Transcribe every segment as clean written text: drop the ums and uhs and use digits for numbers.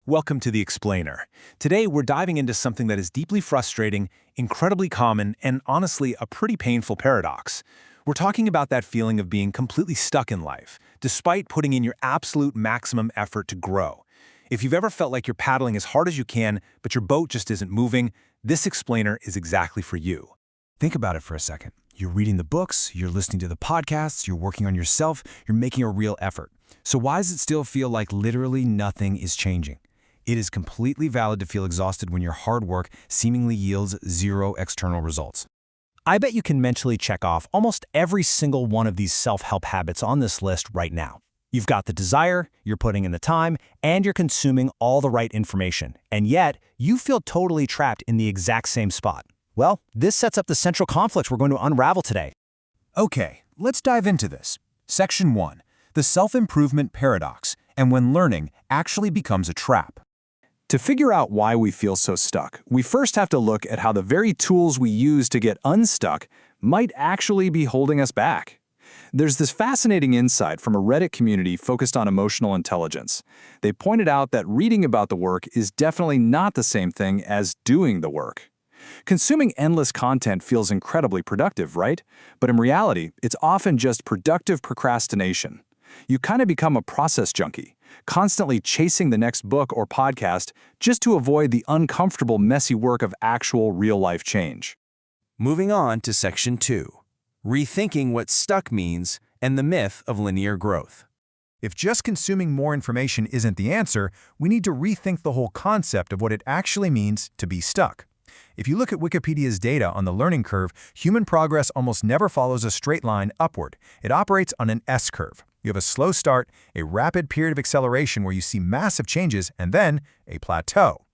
Welcome to The Explainer. Today, we're diving into something that is deeply frustrating, incredibly common, and honestly, a pretty painful paradox. We're talking about that feeling of being completely stuck in life, despite putting in your absolute maximum effort to grow. If you've ever felt like you're paddling as hard as you can, but your boat just isn't moving, this explainer is exactly for you. Think about it for a second. You're reading the books, you're listening to the podcasts, you're working on yourself, you're making a real effort. So why does it still feel like literally nothing is changing? It is completely valid to feel exhausted when your hard work seemingly yields zero external results. I bet you can mentally check off almost every single one of these self-help habits on this list right now. You've got the desire, you're putting in the time, and you're consuming all the right information. And yet, you feel totally trapped in the exact same spot. Well, this sets up the central conflict we're going to unravel today. Okay, let's dive into this. Section 1. The self-improvement paradox, and when learning actually becomes a trap. To figure out why we feel so stuck, we first have to look at how the very tools we use to get unstuck might actually be holding us back. There's this fascinating insight from a Reddit community focused on emotional intelligence. They pointed out that reading about the work is definitely not the same thing as doing the work. Consuming endless content feels incredibly productive, right? But in reality, it's often just productive procrastination. You kind of become a process junkie, constantly chasing the next book or podcast just to avoid the uncomfortable, messy work of actual real-life change. Moving on to Section 2. Rethinking what stuck means and the myth of linear growth. If just consuming more information isn't the answer, we need to rethink the whole concept of what it actually means to be stuck. If you look at Wikipedia's data on the learning curve, human progress almost never follows a straight line upward. It operates on an S-curve. You have a slow start, a rapid period of acceleration where you see massive changes, and then a plateau.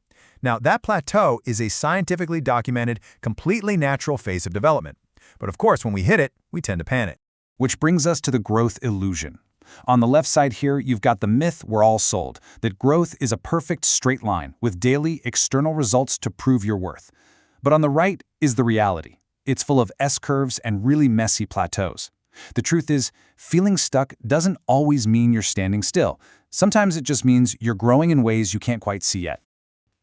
Now, that plateau is a scientifically documented, completely natural phase of development. But of course, when we hit it, we tend to panic. Which brings us to the growth illusion. On the left side here, you've got the myth we're all sold, that growth is a perfect straight line with daily external results to prove your worth. But on the right is the reality. It's full of S-curves and really messy plateaus. The truth is, feeling stuck doesn't always mean you're standing still. Sometimes it just means you're growing in ways you can't quite see yet.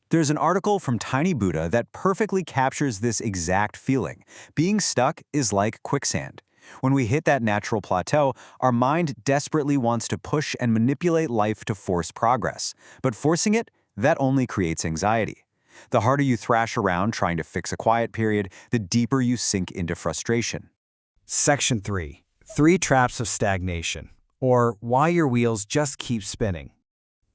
There's an article from Tiny Buddha that perfectly captures this exact feeling. Being stuck is like quicksand. When we hit that natural plateau, our mind desperately wants to push and manipulate life to force progress. But forcing it, that only creates anxiety. The harder you thrash around trying to fix a quiet period, the deeper you sink into frustration. Section 3. 3 traps of stagnation, or why your wheels just keep spinning.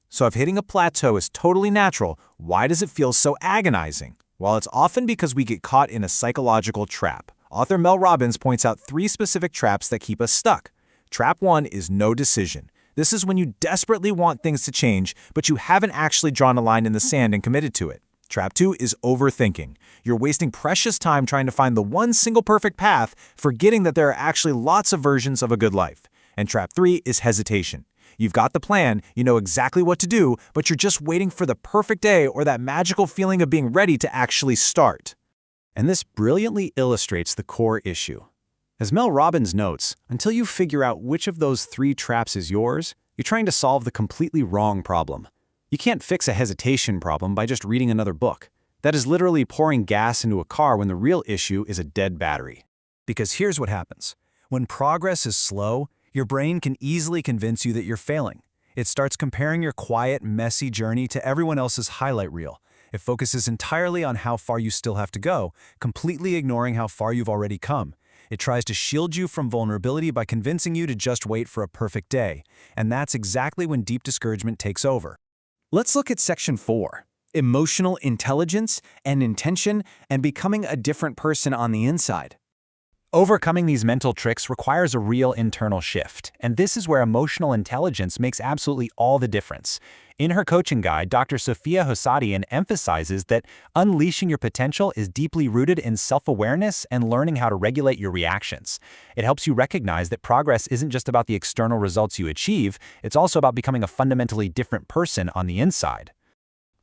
So if hitting a plateau is totally natural, why does it feel so agonizing? Well, it's often because we get caught in a psychological trap. Author Mel Robbins points out 3 specific traps that keep us stuck. Trap 1 is no decision. This is when you desperately want things to change, but you haven't actually drawn a line in the sand and committed to it. Trap 2 is overthinking. You're wasting precious time trying to find the one single perfect path, forgetting that there are actually lots of versions of a good life. And Trap 3 is hesitation. You've got the plan, you know exactly what to do, but you're just waiting for the perfect day or that magical feeling of being ready to actually start. And this brilliantly illustrates the core issue. As Mel Robbins notes, until you figure out which of those 3 traps is yours, you're trying to solve the completely wrong problem. You can't fix a hesitation problem by just reading another book. That is literally pouring gas into a car when the real issue is a dead battery. Because here's what happens. When progress is slow, your brain can easily convince you that you're failing. It starts comparing your quiet, messy journey to everyone else's highlight reel. It focuses entirely on how far you still have to go, completely ignoring how far you've already come. It tries to shield you from vulnerability by convincing you to just wait for a perfect day. And that's exactly when deep discouragement takes over. Let's look at Section 4, emotional intelligence and intention and becoming a different person on the inside. Overcoming these mental tricks requires a real internal shift, and this is where emotional intelligence makes absolutely all the difference. In her coaching guide, Dr. Sophia Hosadian emphasizes that unleashing your potential is deeply rooted in self-awareness and learning how to regulate your reactions. It helps you recognize that progress isn't just about the external results you achieve, it's also about becoming a fundamentally different person on the inside.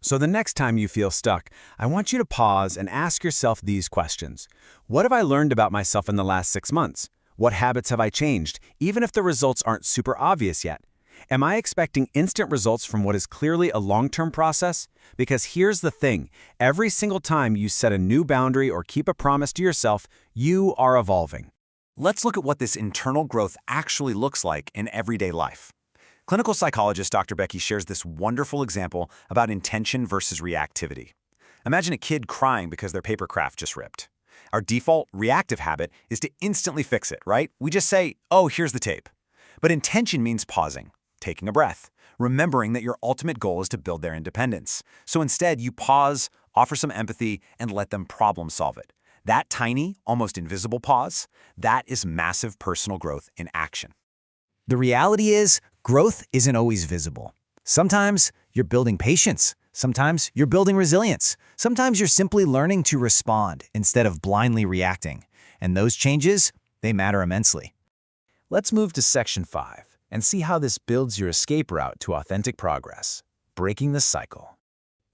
So the next time you feel stuck, I want you to pause and ask yourself these questions. What have I learned about myself in the last 6 months? What habits have I changed, even if the results aren't super obvious yet? Am I expecting instant results from what is clearly a long-term process? Because here's the thing, every single time you set a new boundary or keep a promise to yourself, you are evolving. Let's look at what this internal growth actually looks like in everyday life. Clinical psychologist Dr. Becky shares this wonderful example about intention versus reactivity. Imagine a kid crying because their paper craft just ripped. Our default reactive habit is to instantly fix it, right? We just say, oh, here's the tape. But intention means pausing, taking a breath, remembering that your ultimate goal is to build their independence. So instead, you pause, offer some empathy, and let them problem solve it. That tiny, almost invisible pause, that is massive personal growth in action. The reality is, growth isn't always visible. Sometimes you're building patience. Sometimes you're building resilience. Sometimes you're simply learning to respond instead of blindly reacting. And those changes, they matter immensely. Let's move to Section 5 and see how this builds your escape route to authentic progress, breaking the cycle.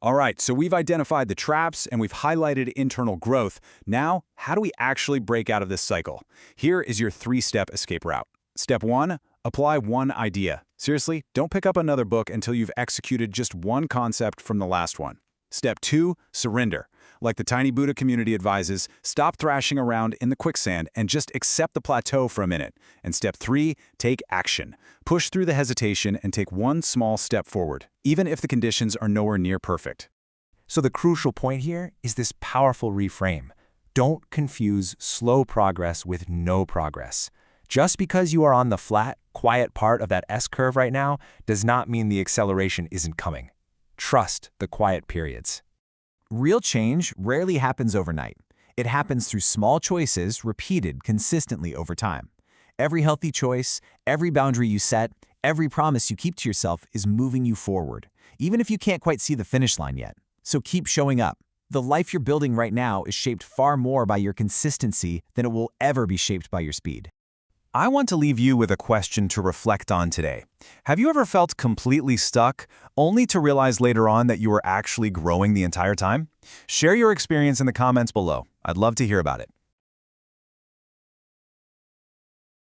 All right, so we've identified the traps and we've highlighted internal growth. Now, how do we actually break out of this cycle? Here is your 3-step escape route. Step 1, apply one idea. Seriously, don't pick up another book until you've executed just one concept from the last one. Step 2, surrender. Like the Tiny Buddha community advises, stop thrashing around in the quicksand and just accept the plateau for a minute. And step 3, take action. Push through the hesitation and take one small step forward, even if the conditions are nowhere near perfect. So the crucial point here is this powerful reframe. Don't confuse slow progress with no progress. Just because you are on the flat, quiet part of that S-curve right now does not mean the acceleration isn't coming. Trust the quiet periods. Real change rarely happens overnight. It happens through small choices repeated consistently over time. Every healthy choice, every boundary you set, every promise you keep to yourself is moving you forward, even if you can't quite see the finish line yet. So keep showing up. The life you're building right now is shaped far more by your consistency than it will ever be shaped by your speed. I want to leave you with a question to reflect on today. Have you ever felt completely stuck, only to realize later on that you were actually growing the entire time? Share your experience in the comments below. I'd love to hear about it.